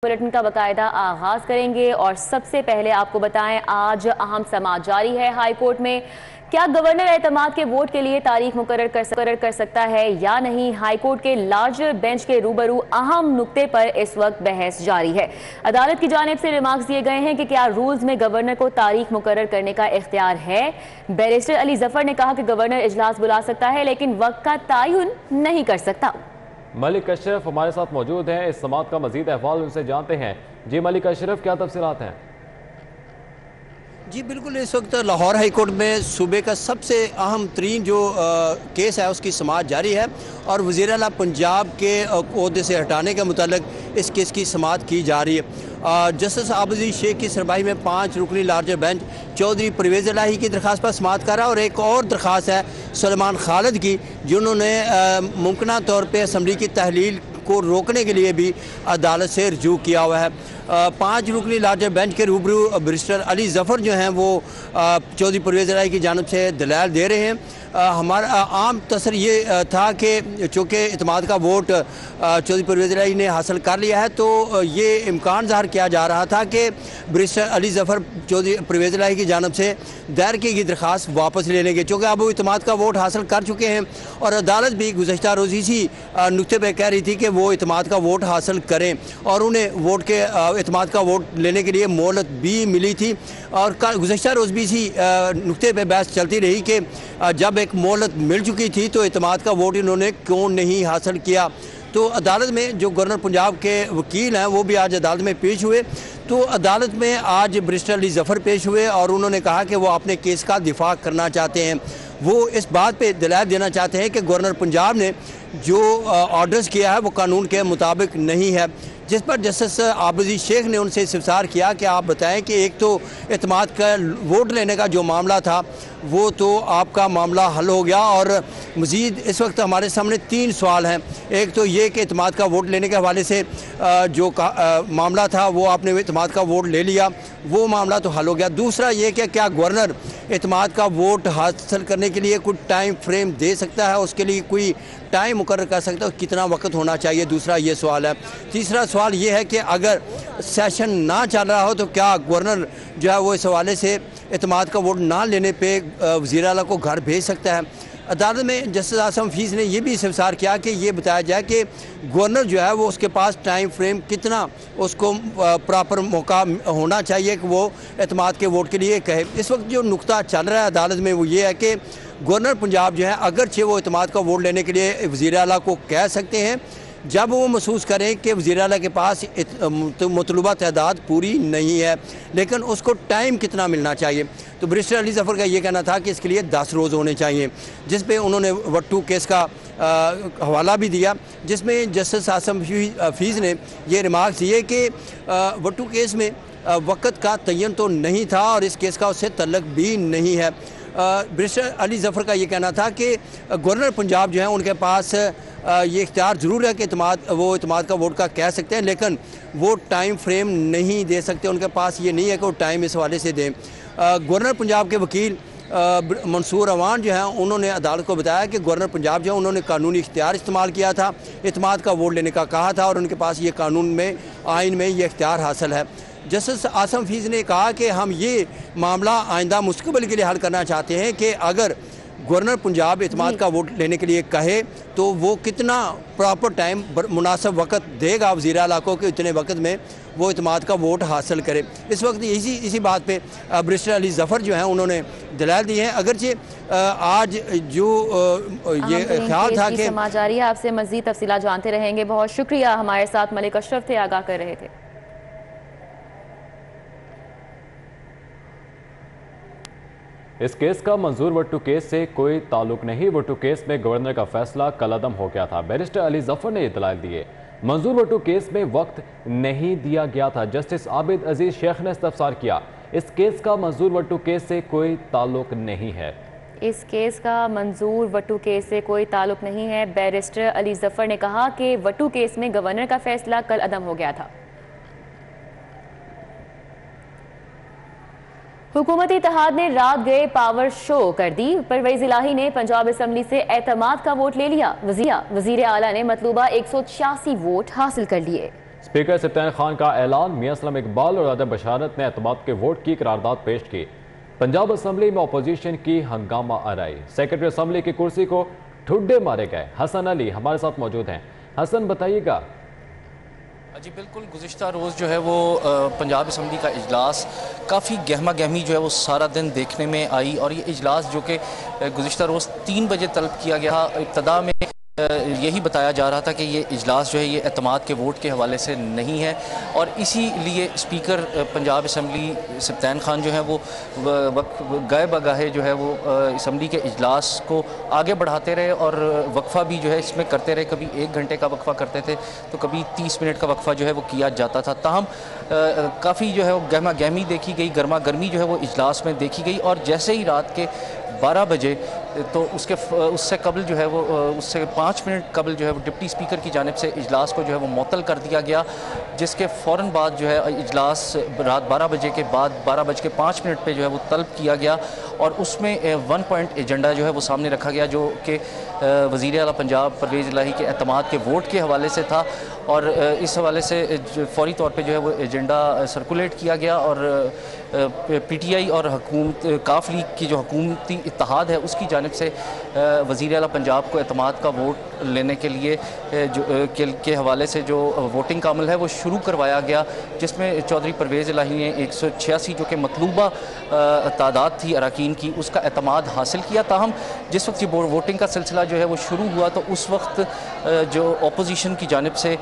Bulletin का बाकायदा आगाज करेंगे और सबसे पहले आपको बताएं आज अहम समाअत जारी है हाई कोर्ट में। क्या गवर्नर एतमाद के वोट के लिए तारीख मुकर्रर कर सकता है या नहीं? हाई कोर्ट के लार्जर बेंच के रूबरू अहम नुक्ते पर इस वक्त बहस जारी है। अदालत की जानिब से रिमार्क्स दिए गए हैं कि क्या रूल्स में गवर्नर को तारीख मुकर्रर करने का इख्तियार है। बैरिस्टर अली जफर ने कहा कि गवर्नर इजलास बुला सकता है लेकिन वक्त का तयन नहीं कर सकता। मलिक अशरफ हमारे साथ मौजूद हैं, इस समाअत का मजीद अहवाल उनसे जानते हैं। जी मलिक अशरफ, क्या तफसीलात हैं? जी बिल्कुल, इस वक्त लाहौर हाई कोर्ट में सूबे का सबसे अहम तरीन जो केस है उसकी समाअत जारी है और वज़ीर आला पंजाब के ओहदे से हटाने के मुतालिक इस केस की समाअत की जा रही है। जस्टिस आबदी शेख की सरबराही में 5 रुकनी लार्जर बेंच चौधरी परवेज़ इलाही की दरख्वास्त पर समाअत कर रहा है और एक और दरख्वास्त है सलमान खालिद की, जिन्होंने मुमकिन तौर पर असम्बली की तहलील को रोकने के लिए भी अदालत से रजू किया हुआ है। 5 रुकनी लार्जर बेंच के रूबरू बैरिस्टर अली जफर जो हैं वो चौधरी परवेज़ इलाही की जानिब से दलाल दे रहे हैं। हमारा आम तसर ये था कि चूँकि इत्मीनान का वोट चौधरी परवेज़ इलाही ने हासिल कर लिया है तो ये इम्कान ज़ाहिर किया जा रहा था कि बैरिस्टर अली जफर चौधरी परवेज़ इलाही की जानिब से दायर की गई दरख्वास्त वापस ले लेंगे, चूँकि अब वो इत्मीनान का वोट हासिल कर चुके हैं और अदालत भी गुज़श्ता रोज़ इसी नुक्ते पर कह रही थी कि वो इत्मीनान का वोट हासिल करें और उन्हें वोट के इत्मीनान का वोट लेने के लिए मोहलत भी मिली थी। और गुज़श्ता रोज़ भी इसी नुक्ते पर बहस चलती रही कि जब एक मोहलत मिल चुकी थी तो इत्मीनान का वोट इन्होंने क्यों नहीं हासिल किया। तो अदालत में जो गवर्नर पंजाब के वकील हैं वो भी आज अदालत में पेश हुए। तो अदालत में आज बैरिस्टर अली जफर पेश हुए और उन्होंने कहा कि वो अपने केस का दिफा करना चाहते हैं। वो इस बात पे दलाल देना चाहते हैं कि गवर्नर पंजाब ने जो ऑर्डर्स किया है वो कानून के मुताबिक नहीं है, जिस पर जस्टिस आबदी शेख ने उनसे इस्तफसार किया कि आप बताएं कि एक तो इत्मीनान का वोट लेने का जो मामला था वो तो आपका मामला हल हो गया और मज़ीद इस वक्त हमारे सामने 3 सवाल हैं। एक तो ये कि इत्मीनान का वोट लेने के हवाले से जो मामला था वो आपने इत्मीनान का वोट ले लिया, वो मामला तो हल हो गया। दूसरा ये कि क्या गवर्नर इत्मीनान का वोट हासिल करने के लिए कुछ टाइम फ्रेम दे सकता है, उसके लिए कोई टाइम मुकर्रर कर सकता है, कितना वक्त होना चाहिए, दूसरा ये सवाल है। तीसरा सवाल ये है कि अगर सेशन ना चल रहा हो तो क्या गवर्नर जो है वो इस हवाले से इत्मीनान का वोट ना लेने पे वज़ीर आला को घर भेज सकता है। अदालत में जस्टिस आसम फीस ने यह भी इस्तफसार किया कि ये बताया जाए कि गवर्नर जो है वो उसके पास टाइम फ्रेम कितना उसको प्रॉपर मौका होना चाहिए कि वो इत्मीनान के वोट के लिए कहे। इस वक्त जो नुक्ता चल रहा है अदालत में वो ये है कि गवर्नर पंजाब जो है अगरचे वो इत्मीनान का वोट लेने के लिए वज़ीर आला को कह सकते हैं जब वो महसूस करें कि वज़ीर आला के पास मतलूबा तादाद पूरी नहीं है, लेकिन उसको टाइम कितना मिलना चाहिए। तो बैरिस्टर अली जफर का ये कहना था कि इसके लिए 10 रोज़ होने चाहिए, जिस पे उन्होंने वट्टू केस का हवाला भी दिया, जिसमें जस्टिस आसम फीस ने ये रिमार्क्स दिए कि वट्टू केस में वक़्त का तयन तो नहीं था और इस केस का उससे तल्लुक़ भी नहीं है। बैरिस्टर अली जफर का ये कहना था कि गवर्नर पंजाब जो है उनके पास ये इख्तियार ज़रूर है कि इत्मीनान का वोट का कह सकते हैं, लेकिन वो टाइम फ्रेम नहीं दे सकते, उनके पास ये नहीं है कि वो टाइम इस हवाले से दें। गवर्नर पंजाब के वकील मंसूर अवान जो हैं उन्होंने अदालत को बताया कि गवर्नर पंजाब जो है उन्होंने कानूनी इख्तियार इस्तेमाल किया था, इत्मीनान का वोट लेने का कहा था और उनके पास ये कानून में आइन में ये इख्तियार हासिल है। जस्टिस आसम फीस ने कहा कि हम ये मामला आइंदा मुस्तकबिल के लिए हल करना चाहते हैं कि अगर गवर्नर पंजाब इत्मीनान का वोट लेने के लिए कहे तो वो कितना प्रॉपर टाइम मुनासिब वक्त देगा वज़ीर आला को कि इतने वक्त में वो इत्मीनान का वोट हासिल करे। इस वक्त इसी बात पे बैरिस्टर अली जफर जो हैं उन्होंने दलाल दी हैं। अगरचे आज जो ये ख्याल था कि समाअत जारी है, आपसे मज़ीद तफसीलात जानते रहेंगे। बहुत शुक्रिया, हमारे साथ मलिक अशरफ थे, आगाह कर रहे थे। इस केस का मंजूर वट्टू केस से कोई ताल्लुक नहीं। वट्टू केस में गवर्नर का फैसला कलअदम हो गया था। बैरिस्टर अली जफर ने दलाइल दिए। मंजूर वट्टू केस में वक्त नहीं दिया गया था। जस्टिस आबिद अजीज शेख ने इस्तफसार किया, इस केस का मंजूर वट्टू केस से कोई ताल्लुक नहीं है। इस केस का मंजूर वट्टू केस से कोई ताल्लुक नहीं है। बैरिस्टर अली जफर ने कहा कि वट्टू केस में गवर्नर का फैसला कलअदम हो गया था। हुकूमती इत्तेहाद ने रात गए पावर शो कर दी। परवेज़ इलाही ने पंजाब असम्बली से एतमाद का वोट ले लिया। वज़ीर आला ने मतलूबा 186 वोट हासिल कर लिए। स्पीकर सत्यान खान का ऐलान, मियां सलाम इकबाल और आदम बशारत ने एतमाद के वोट की करारदाद पेश की। पंजाब असम्बली में अपोजिशन की हंगामा आराई, सेक्रेटरी असम्बली की कुर्सी को ठुड्डे मारे गए। हसन अली हमारे साथ मौजूद हैं। हसन, बताइएगा। जी बिल्कुल, गुज़िश्ता रोज़ जो है वो पंजाब असम्बली का इजलास काफ़ी गहमा गहमी जो है वो सारा दिन देखने में आई, और ये इजलास जो कि गुज़िश्ता रोज़ 3 बजे तलब किया गया, इब्तदा में यही बताया जा रहा था कि ये इजलास जो है ये एतमाद के वोट के हवाले से नहीं है, और इसीलिए स्पीकर पंजाब असम्बली सत्यान खान जो है वो गए बगाहे जो है वो असम्बली के इजलास को आगे बढ़ाते रहे, और वक्फ़ा भी जो है इसमें करते रहे। कभी 1 घंटे का वक्फ़ा करते थे तो कभी 30 मिनट का वक्फ़ा जो है वो किया जाता था। ताहम काफ़ी जो है वो गहमा गहमी देखी गई, गर्मा गर्मी जो है वो इजलास में देखी गई, और जैसे ही रात के 12 बजे तो उससे कबल जो है वो उससे 5 मिनट कबल जो है वो डिप्टी स्पीकर की जानिब से इजलास को जो है वो मुअत्तल कर दिया गया, जिसके फ़ौरन बाद जो है इजलास रात 12 बजे के बाद 12:05 पे जो है वो तलब किया गया, और उसमें 1 पॉइंट एजेंडा जो है वो सामने रखा गया, जो कि वज़ीर आला पंजाब परवेज़ इलाही के एतमाद के वोट के हवाले से था। और इस हवाले से फ़ौरी तौर पे जो है वो एजेंडा सर्कुलेट किया गया, और PTI और हुकूमत काफ लीग की जो हुकूमती इत्तेहाद है उसकी जानिब से वज़ीर आला पंजाब को एतमाद का वोट लेने के लिए के हवाले से जो वोटिंग का अमल है वो शुरू करवाया गया, जिसमें चौधरी परवेज़ इलाही ने 186 जो कि मतलूबा तादाद थी अरकान की, उसका एतमाद हासिल किया। ताहम जिस वक्त ये वोटिंग का सिलसिला जो है वो शुरू हुआ तो उस वक्त जो अपोजिशन की जानिब से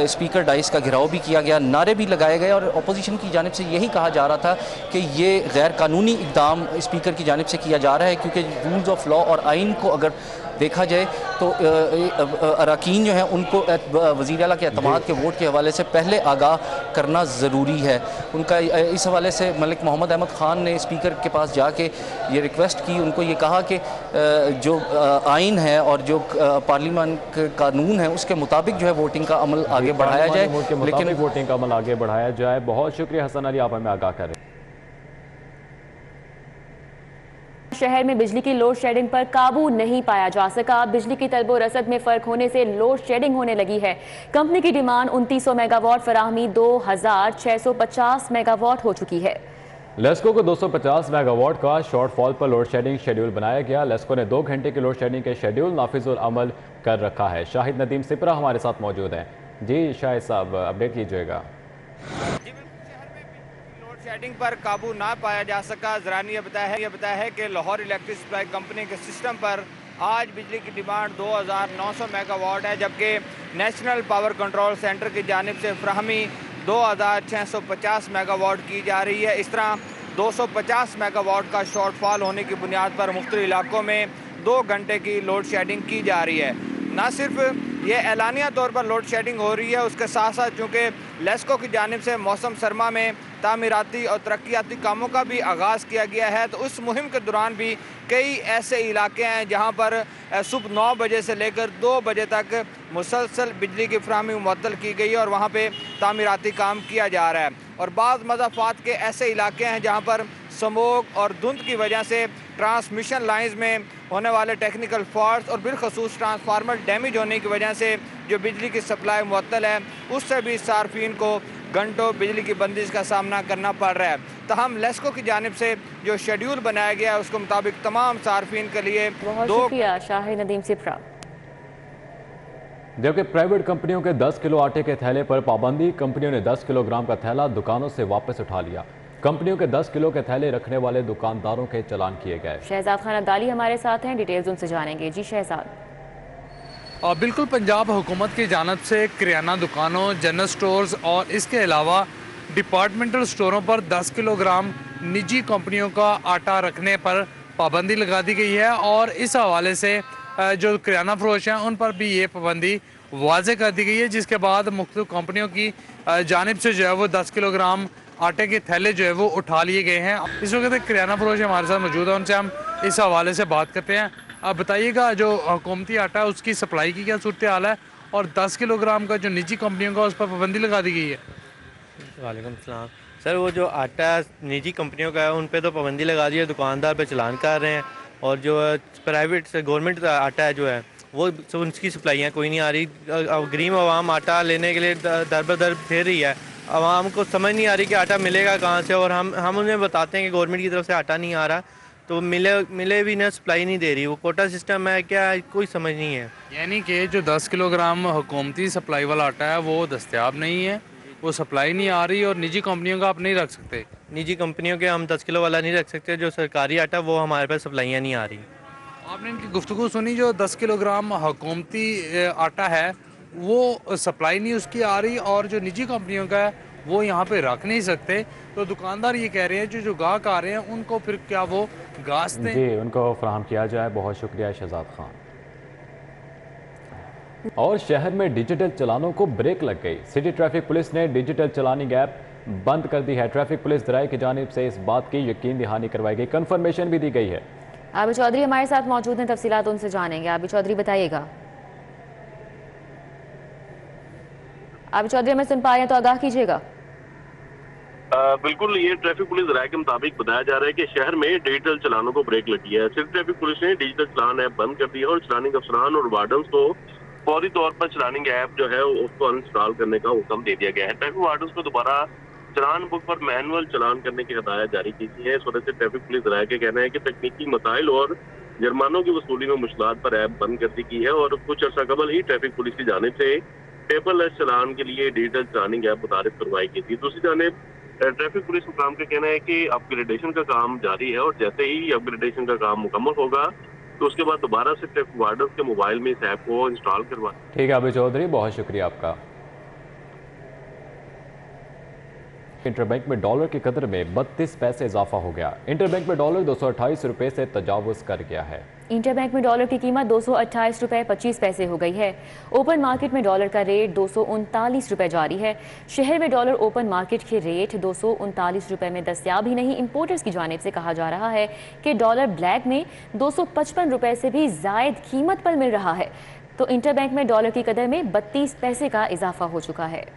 स्पीकर डाइस का घेराव भी किया गया, नारे भी लगाए गए, और अपोजिशन की जानिब से यही कहा जा रहा था कि ये गैर कानूनी इक़दाम स्पीकर की जानिब से किया जा रहा है, क्योंकि रूल्स ऑफ लॉ और आइन को अगर देखा जाए तो अरकान जो है उनको वज़ीर आला के एतमाद के वोट के हवाले से पहले आगाह करना ज़रूरी है। उनका इस हवाले से मलिक मोहम्मद अहमद ख़ान ने स्पीकर के पास जाके ये रिक्वेस्ट की, उनको ये कहा कि जो आइन है और जो पार्लियामान का कानून है उसके मुताबिक जो है वोटिंग का अमल आगे बढ़ाया जाए, लेकिन वोटिंग का अमल आगे बढ़ाया जाए। बहुत शुक्रिया हसन अली, आप हमें आगाह करें। शहर में बिजली की लोड शेडिंग पर काबू नहीं पाया जा सका। बिजली की तलब और रसद में फर्क होने से लोड शेडिंग होने लगी है। कंपनी की डिमांड 2900 मेगावाट फराहमी 2650 मेगावाट हो चुकी है। लेस्को को 250 मेगावाट का शॉर्टफॉल पर लोड शेडिंग शेड्यूल बनाया गया। लेस्को ने 2 घंटे के लोड शेडिंग के शेड्यूल नाफिजुल अमल कर रखा है। शाहिद नदीम सिपरा हमारे साथ मौजूद हैं। जी शाहिद साहब, अपडेट कीजिएगा। शेडिंग पर काबू ना पाया जा सका। ज़रा ने यह बताया है कि लाहौर इलेक्ट्रिक सप्लाई कंपनी के सिस्टम पर आज बिजली की डिमांड 2900 मेगावाट है, जबकि नेशनल पावर कंट्रोल सेंटर की जानिब से फराहमी 2650 मेगावाट की जा रही है। इस तरह 250 मेगावाट का शॉर्टफॉल होने की बुनियाद पर मुख्तलिफ इलाकों में 2 घंटे की लोड शेडिंग की जा रही है। न सिर्फ ये एलानिया तौर पर लोड शेडिंग हो रही है, उसके साथ साथ चूँकि लेस्को की जानिब से मौसम सरमा में तामीराती और तरक्याती कामों का भी आगाज़ किया गया है, तो उस मुहिम के दौरान भी कई ऐसे इलाके हैं जहां पर सुबह 9 बजे से लेकर 2 बजे तक मुसलसल बिजली की फराहमी मुअत्तल की गई है और वहां पे तामीराती काम किया जा रहा है। और बाज़ मज़ाफ़ात के ऐसे इलाके हैं जहां पर स्मोक और धुंध की वजह से ट्रांसमिशन लाइंस में होने वाले टेक्निकल फॉल्ट और बिलखसूस ट्रांसफार्मर डैमेज होने की वजह से जो बिजली की सप्लाई मुअत्तल है उससे भी सार्फिन को घंटों बिजली की बंदिश का सामना करना पड़ रहा है। तहम लेस्को की जानिब से जो शेड्यूल बनाया गया है उसके मुताबिक तमाम सार्फिन के लिए शाहिद नदीम सिपरा। जबकि प्राइवेट कंपनियों के 10 किलो आटे के थैले पर पाबंदी, कंपनियों ने 10 किलोग्राम का थैला दुकानों से वापस उठा लिया। कंपनियों के 10 किलो के थैले रखने वाले दुकानदारों के चालान किए गए। शहजाद खान अब्दाली हमारे साथ हैं, डिटेल्स उनसे जानेंगे। जी शहजाद। बिल्कुल, पंजाब हुकूमत की जानब से किराना दुकानों, जनरल स्टोर्स और इसके अलावा डिपार्टमेंटल स्टोरों पर 10 किलोग्राम निजी कंपनियों का आटा रखने पर पाबंदी लगा दी गई है, और इस हवाले से जो किराना फरोश हैं उन पर भी ये पाबंदी वाज़े कर दी गई है, जिसके बाद मुख्तलिफ कंपनियों की जानिब से जो है वो 10 किलोग्राम आटे के थैले जो है वो उठा लिए गए हैं। इस वक्त एक किराना फरोश हमारे साथ मौजूद है, उनसे हम इस हवाले से बात करते हैं। आप बताइएगा, जो हुकूमती आटा है उसकी सप्लाई की क्या सूरत हाल है, और 10 किलोग्राम का जो निजी कंपनियों का उस पर पाबंदी लगा दी गई है? वालेकुम सलाम सर, वो जो आटा निजी कंपनियों का है उन पे तो पाबंदी लगा दी है, दुकानदार पे चलान कर रहे हैं, और जो प्राइवेट से गवर्नमेंट का आटा है जो है वो उनकी सप्लाइयाँ कोई नहीं आ रही। अब गरीब आवाम आटा लेने के लिए दर बदर फिर रही है। आवाम को समझ नहीं आ रही कि आटा मिलेगा कहाँ से, और हम उन्हें बताते हैं कि गवर्नमेंट की तरफ से आटा नहीं आ रहा, तो मिले भी ना, सप्लाई नहीं दे रही। वो कोटा सिस्टम है क्या, कोई समझ नहीं है। यानी कि जो 10 किलोग्राम हुकूमती सप्लाई वाला आटा है वो दस्तयाब नहीं है, वो सप्लाई नहीं आ रही, और निजी कंपनियों का आप नहीं रख सकते। निजी कंपनियों के हम 10 किलो वाला नहीं रख सकते, जो सरकारी आटा वो हमारे पास सप्लाइयाँ नहीं आ रही। आपने इनकी गुफ्तगू सुनी, जो 10 किलोग्राम हुकूमती आटा है वो सप्लाई नहीं उसकी आ रही, और जो निजी कंपनियों का है वो यहाँ पे रख नहीं सकते। तो दुकानदार ये कह रहे हैं जो गाहक आ रहे हैं उनको फिर क्या वो घास दें? जी, उनको फराहम किया जाए। बहुत शुक्रिया शहजाद खान। और शहर में डिजिटल चालानों को ब्रेक लग गई। सिटी ट्रैफिक पुलिस ने डिजिटल चालानिंग ऐप बंद कर दी है। ट्रैफिक पुलिस दराए की जानिब से इस बात की यकीन दहानी करवाई गई, कन्फर्मेशन भी दी गई है। आबिद चौधरी हमारे साथ मौजूद हैं, तफसीलात उनसे जानेंगे। आबिद चौधरी बताइएगा। आबिद चौधरी हमें सुन पा रहे हैं तो आगाह कीजिएगा। बिल्कुल, ये ट्रैफिक पुलिस राय के मुताबिक बताया जा रहा है कि शहर में डिजिटल चालानों को ब्रेक लगी है। सिटी ट्रैफिक पुलिस ने डिजिटल चालान ऐप बंद कर दिया और चालानिंग अफसरान और वार्डन्स को फौरी तौर पर चालानिंग ऐप जो है उसको अनइंस्टॉल करने का हुक्म दे दिया गया है। ट्रैफिक वार्डन्स को दोबारा चालान बुक पर मैनुअल चालान करने की हिदायत जारी की गई है। इस वजह से ट्रैफिक पुलिस राय के कहना है कि तकनीकी मसाइल और जुर्मानों की वसूली में मुश्किलात पर ऐप बंद कर दी गई है, और कुछ अर्सा कबल ही ट्रैफिक पुलिस की जानिब से पेपरलेस चालान के लिए डिजिटल चालानिंग ऐप मुतारिफ करवाई गई थी। दूसरी जानिब ट्रैफिक पुलिस मुकाम का कहना है कि अपग्रेडेशन का काम जारी है, और जैसे ही अपग्रेडेशन का काम मुकम्मल होगा तो उसके बाद दोबारा से ट्रैफिक वार्डन्स के मोबाइल में इस ऐप को इंस्टॉल करवा। ठीक है अभी चौधरी, बहुत शुक्रिया आपका। इंटरबैंक में डॉलर की कदर में 32 पैसे इजाफा हो गया। इंटरबैंक में डॉलर 228 रुपए से तजावुज कर गया है। इंटरबैंक में डॉलर की कीमत 228 रुपए 25 पैसे हो गई है। ओपन मार्केट में डॉलर का रेट 239 रुपए जारी है। शहर में डॉलर ओपन मार्केट के रेट 239 रुपए में दस्तयाब ही नहीं, इंपोर्टर्स की जानिब से कहा जा रहा है कि डॉलर ब्लैक में 255 रुपए से भी जायद कीमत पर मिल रहा है। तो इंटरबैंक में डॉलर की कदर में 32 पैसे का इजाफा हो चुका है।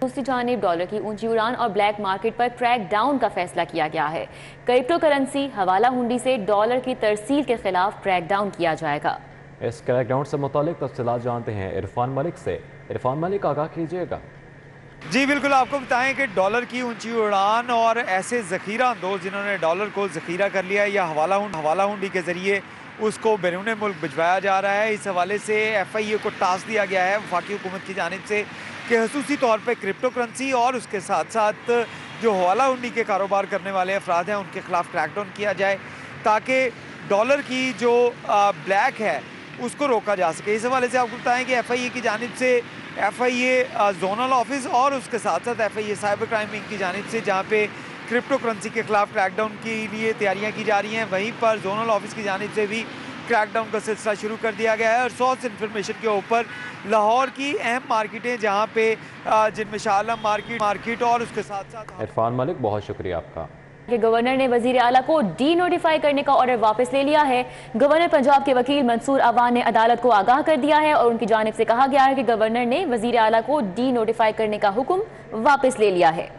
दूसरी जानिब डॉलर की ऊंची उड़ान और ब्लैक मार्केट पर क्रैक डाउन का फैसला किया गया है। क्रिप्टो करेंसी हवाला हुंडी से डॉलर की तरसील के खिलाफ क्रैक डाउन किया जाएगा। इस क्रैक डाउन से मुतालिक तफसीलात जानते हैं इरफान मलिक से। इरफान मलिक, आगाह कीजिएगा। जी बिल्कुल, आपको बताएं कि डॉलर की ऊंची उड़ान और ऐसे ज़ख़ीरा अंदोज़ जिन्होंने डॉलर को ज़ख़ीरा कर लिया या हवाला हुंडी के ज़रिए उसको बैरून मुल्क भिजवाया जा रहा है, इस हवाले से FIA को टास्क दिया गया है वफाकी हुकूमत की जानिब से कि खसूसी तौर पर क्रिप्टो करेंसी और उसके साथ साथ जो हवाला हुंडी के कारोबार करने वाले अफराद हैं उनके खिलाफ क्रैकडाउन किया जाए, ताकि डॉलर की जो ब्लैक है उसको रोका जा सके। इस हवाले से आपको बताएं कि FIA की जानिब से FIA जोनल ऑफिस और उसके साथ साथ FIA साइबर क्राइम विंग की जानिब से जहाँ पे क्रिप्टो करेंसी के खिलाफ क्रैकडाउन के लिए तैयारियां की जा रही हैं, वहीं पर जोनल ऑफिस की जानिब से भी क्रैकडाउन का सिलसिला शुरू कर दिया गया है। और सोर्स इन्फॉर्मेशन के ऊपर लाहौर की अहम मार्केटें जहाँ पे जिनमें शाह आलम मार्केट और उसके साथ साथ इरफान मलिक, बहुत शुक्रिया आपका। कि गवर्नर ने वजीर आला को डी नोटिफाई करने का ऑर्डर वापस ले लिया है। गवर्नर पंजाब के वकील मंसूर अवान ने अदालत को आगाह कर दिया है और उनकी जानिब से कहा गया है कि गवर्नर ने वजीर आला को डी नोटिफाई करने का हुक्म वापस ले लिया है,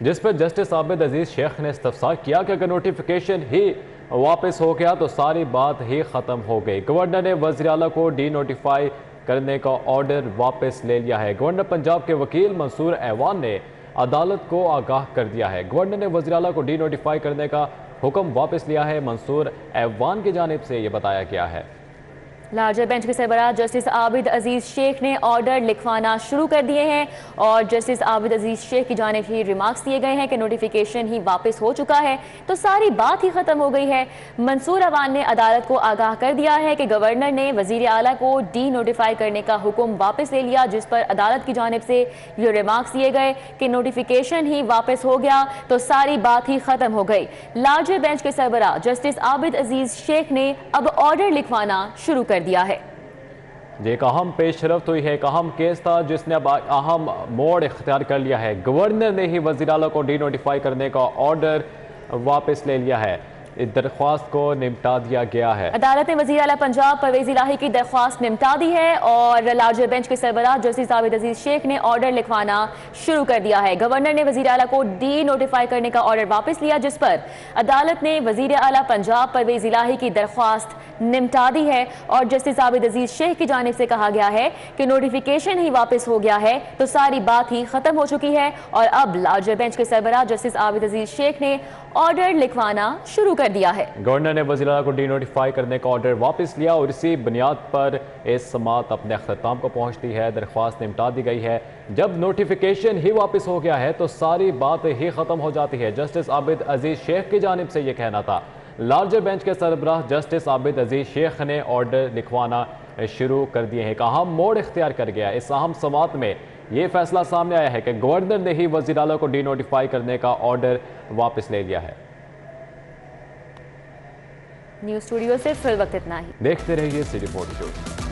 जिस पर जस्टिस आबिद अजीज शेख ने इस्तफसार किया कि अगर नोटिफिकेशन ही वापस हो गया तो सारी बात ही ख़त्म हो गई। गवर्नर ने वज़ीर आला को डी नोटिफाई करने का ऑर्डर वापस ले लिया है। गवर्नर पंजाब के वकील मंसूर अवान ने अदालत को आगाह कर दिया है। गवर्नर ने वज़ीर आला को डी नोटिफाई करने का हुक्म वापस लिया है। मंसूर अवान की जानिब से ये बताया गया है। लार्जर बेंच के सरबराह जस्टिस आबिद अजीज शेख ने ऑर्डर लिखवाना शुरू कर दिए हैं और जस्टिस आबिद अजीज शेख की जानिब ही रिमार्क्स दिए गए हैं कि नोटिफिकेशन ही वापस हो चुका है तो सारी बात ही खत्म हो गई है। मंसूर अवान ने अदालत को आगाह कर दिया है कि गवर्नर ने वजीर आला को डी नोटिफाई करने का हुक्म वापस ले लिया, जिस पर अदालत की जानिब से ये रिमार्क्स दिए गए कि नोटिफिकेशन ही वापस हो गया तो सारी बात ही खत्म हो गई। लार्जर बेंच के सरबराह जस्टिस आबिद अजीज शेख ने अब ऑर्डर लिखवाना शुरू कर दिया है। ये एक अहम पेशरफ्त हुई है, एक अहम केस था जिसने अब अहम मोड़ इख्तियार कर लिया है। गवर्नर ने ही वज़ीर आला को डी नोटिफाई करने का ऑर्डर वापस ले लिया है। दरख्वास्त को निपटा दिया गया है। अदालत ने वज़ीर आला पंजाब परवेज़ इलाही की दरख्वास्त निपटा दी है और लार्जर बेंच के सरबराह जस्टिस आबिद अजीज शेख ने ऑर्डर लिखवाना शुरू कर दिया है। गवर्नर ने वज़ीर आला को डी नोटिफाई करने का ऑर्डर वापस लिया, जिस पर अदालत ने वज़ीर आला पंजाब परवेज़ इलाही की दरख्वास्त निपटा दी है और जस्टिस आबिद अजीज शेख की जानिब से कहा गया है कि नोटिफिकेशन ही वापस हो गया है तो सारी बात ही खत्म हो चुकी है और अब लार्जर बेंच के सरबराह जस्टिस आबिद अजीज शेख ने ऑर्डर लिखवाना शुरू कर दिया है। गवर्नर ने वज़ीर आला को डी नोटिफाई करने का ऑर्डर वापस लिया और इसी बुनियाद पर इस समाअत अपने अख्ताम को पहुंचती है। दरख्वास्त निपटा दी गई है। जब नोटिफिकेशन ही वापस हो गया है तो सारी बात ही खत्म हो जाती है। जस्टिस आबिद अजीज शेख की जानिब से यह कहना था। लार्जर बेंच के सरबराह जस्टिस आबिद अजीज शेख ने ऑर्डर लिखवाना शुरू कर दिए हैं। एक अहम मोड़ इख्तियार कर गया। इस अहम समाअत में ये फैसला सामने आया है कि गवर्नर ने ही वज़ीर आला को डी नोटिफाई करने का ऑर्डर वापस ले लिया है। न्यूज़ स्टूडियो से फिर वक्त इतना ही। देखते रहिए सिटी 42।